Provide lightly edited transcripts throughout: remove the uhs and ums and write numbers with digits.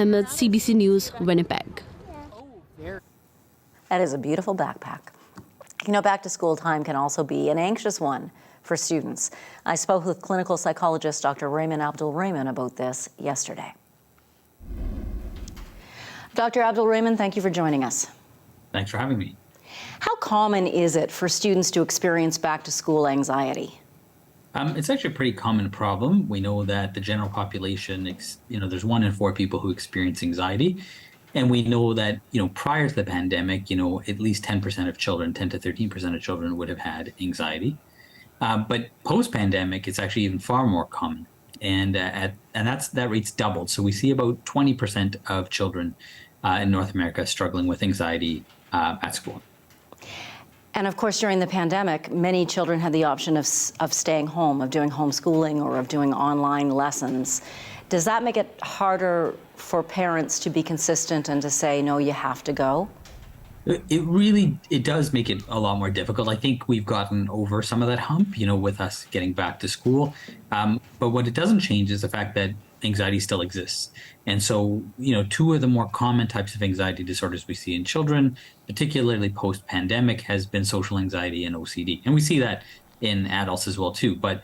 Ahmed, CBC News, Winnipeg. That is a beautiful backpack. You know, back to school time can also be an anxious one for students. I spoke with clinical psychologist Dr. Raymond Abdul-Rahman about this yesterday. Dr. Abdul-Rahman, thank you for joining us. Thanks for having me. How common is it for students to experience back to school anxiety? It's actually a pretty common problem. We know that the general population, there's 1 in 4 people who experience anxiety. And we know that, prior to the pandemic, at least 10% of children, 10 to 13% of children would have had anxiety. But post-pandemic, it's actually even far more common. And that rate's doubled. So we see about 20% of children in North America struggling with anxiety at school. And of course, during the pandemic, many children had the option of staying home, of doing homeschooling or of doing online lessons. Does that make it harder for parents to be consistent and to say, no, you have to go? It does make it a lot more difficult. I think we've gotten over some of that hump, with us getting back to school. But what it doesn't change is the fact that anxiety still exists. And so, 2 of the more common types of anxiety disorders we see in children, particularly post-pandemic, has been social anxiety and OCD. And we see that in adults as well, too. But,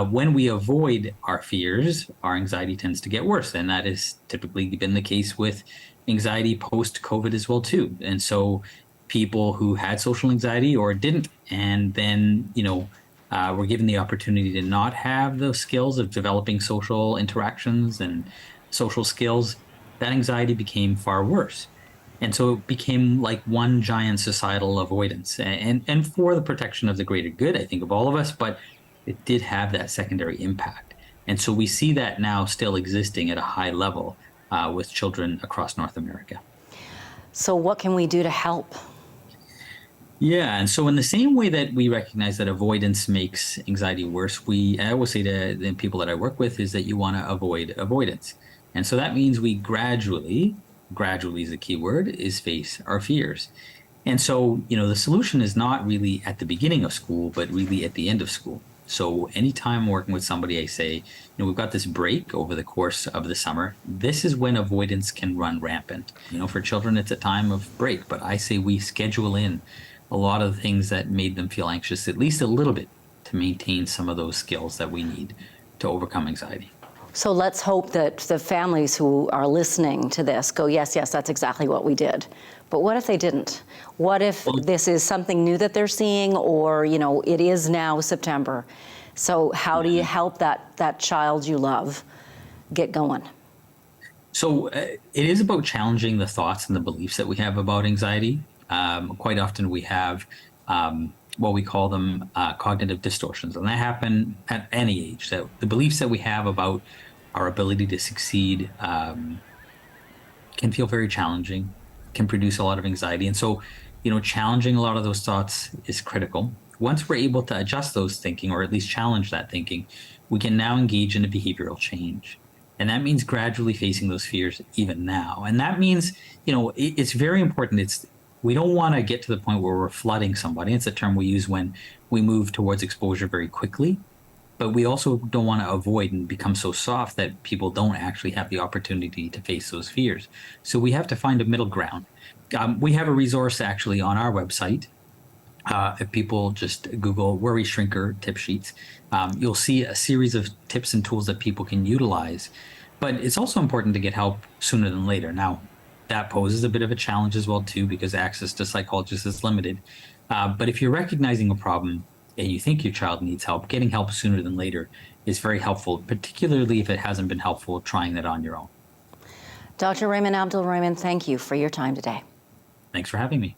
when we avoid our fears, our anxiety tends to get worse. And that has typically been the case with anxiety post-COVID as well, too. And so people who had social anxiety or didn't, and then, were given the opportunity to not have those skills of developing social interactions and social skills, that anxiety became far worse. And so it became like one giant societal avoidance. And for the protection of the greater good, I think, of all of us, but it did have that secondary impact. And so we see that now still existing at a high level with children across North America. So what can we do to help? Yeah, and so in the same way that we recognize that avoidance makes anxiety worse, I always say to the people that I work with is that you want to avoid avoidance. And so that means we gradually is the key word, is face our fears. And so, the solution is not really at the beginning of school, but really at the end of school. So anytime I'm working with somebody, I say, we've got this break over the course of the summer. This is when avoidance can run rampant. For children, it's a time of break, but I say we schedule in a lot of the things that made them feel anxious, at least a little bit, to maintain some of those skills that we need to overcome anxiety. So let's hope that the families who are listening to this go, yes, that's exactly what we did. But what if they didn't? What if this is something new that they're seeing, or, it is now September? So how do you help that child you love get going? So it is about challenging the thoughts and the beliefs that we have about anxiety. Quite often we have what we call them cognitive distortions, and that happen at any age. That the beliefs that we have about our ability to succeed can feel very challenging, can produce a lot of anxiety. And so, challenging a lot of those thoughts is critical. Once we're able to adjust those thinking, or at least challenge that thinking, we can now engage in a behavioral change. And that means gradually facing those fears even now. And that means, it's very important. We don't want to get to the point where we're flooding somebody. It's a term we use when we move towards exposure very quickly. But we also don't want to avoid and become so soft that people don't actually have the opportunity to face those fears. So we have to find a middle ground. We have a resource actually on our website. If people just Google Worry Shrinker tip sheets, you'll see a series of tips and tools that people can utilize. But it's also important to get help sooner than later. Now, that poses a bit of a challenge as well, too, because access to psychologists is limited. But if you're recognizing a problem and you think your child needs help, getting help sooner than later is very helpful, particularly if it hasn't been helpful trying that on your own. Dr. Raymond Abdul-Rahman, thank you for your time today. Thanks for having me.